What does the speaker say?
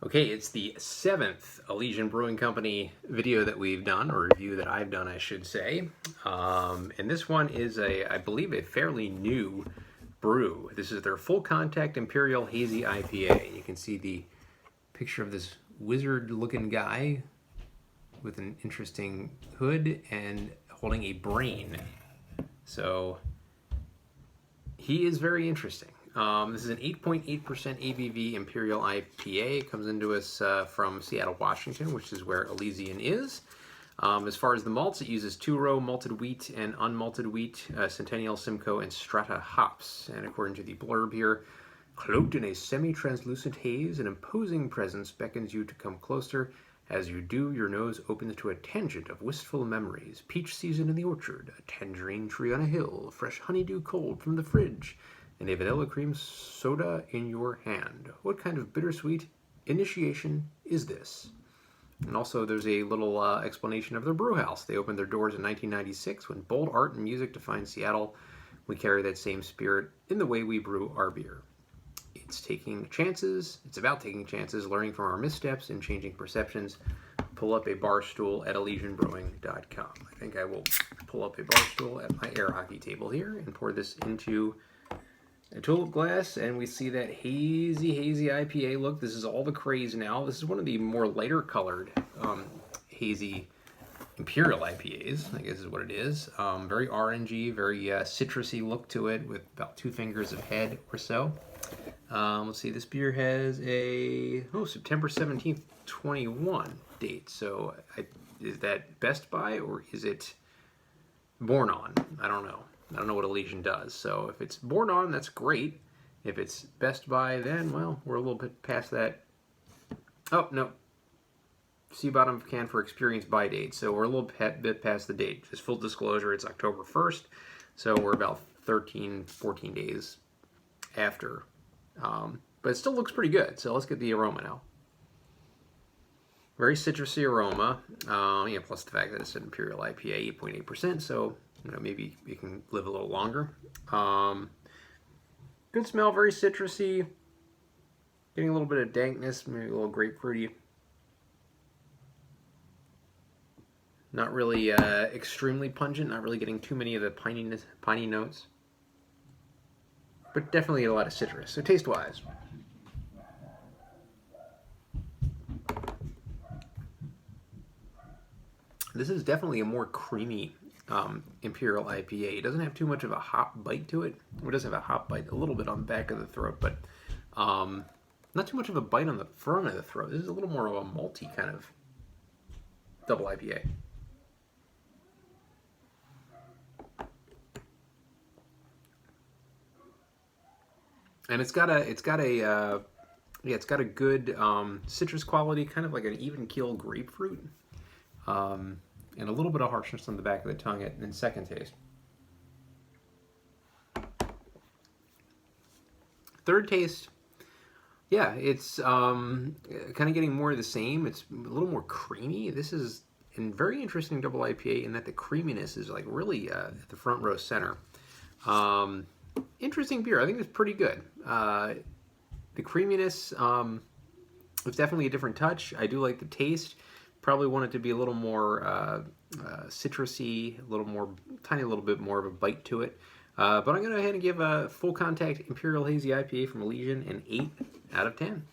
Okay, it's the 7th Elysian Brewing Company video that we've done, or review that I've done, I should say. And this one is, I believe, a fairly new brew. This is their full contact Imperial Hazy IPA. You can see the picture of this wizard-looking guy with an interesting hood and holding a brain. So he is very interesting. This is an 8.8% ABV Imperial IPA. It comes into us from Seattle, Washington, which is where Elysian is. As far as the malts, it uses two-row malted wheat and unmalted wheat, Centennial, Simcoe, and Strata hops. And according to the blurb here, cloaked in a semi-translucent haze, an imposing presence beckons you to come closer. As you do, your nose opens to a tangent of wistful memories. Peach season in the orchard, a tangerine tree on a hill, fresh honeydew cold from the fridge, and a vanilla cream soda in your hand. What kind of bittersweet initiation is this? And also there's a little explanation of their brew house. They opened their doors in 1996 when bold art and music defined Seattle. We carry that same spirit in the way we brew our beer. It's taking chances. It's about taking chances, learning from our missteps, and changing perceptions. Pull up a bar stool at ElysianBrewing.com. I think I will pull up a bar stool at my air hockey table here and pour this into a tulip glass, and we see that hazy IPA look. This is all the craze now. This is one of the more lighter colored hazy Imperial IPAs, I guess is what it is. Very orangey, very citrusy look to it with about 2 fingers of head or so. Let's see, this beer has a September 17th, 21 date. So is that Best By or is it Born On? I don't know. I don't know what Elysian does. So if it's Born On, that's great. If it's Best By, then, well, we're a little bit past that. Oh, no. See bottom can for experience by date. So we're a little bit past the date. Just full disclosure, it's October 1st. So we're about 13, 14 days after. But it still looks pretty good. So let's get the aroma now. Very citrusy aroma. Plus the fact that it's an Imperial IPA, 8.8%. So maybe you can live a little longer. Good smell, very citrusy. Getting a little bit of dankness, maybe a little grapefruity. Not really extremely pungent, not really getting too many of the piney notes. But definitely a lot of citrus. So taste-wise. This is definitely a more creamy Imperial IPA. It doesn't have too much of a hop bite to it. It does have a hop bite a little bit on the back of the throat, but not too much of a bite on the front of the throat. This is a little more of a malty kind of double IPA. And it's got a good citrus quality, kind of like an even keel grapefruit. And a little bit of harshness on the back of the tongue in second taste. Third taste, yeah, it's kind of getting more of the same. It's a little more creamy. This is a very interesting double IPA in that the creaminess is like really at the front row center. Interesting beer. I think it's pretty good. The creaminess is definitely a different touch. I do like the taste. Probably want it to be a little more citrusy, tiny little bit more of a bite to it. But I'm going to go ahead and give a full contact Imperial Hazy IPA from Elysian an 8 out of 10.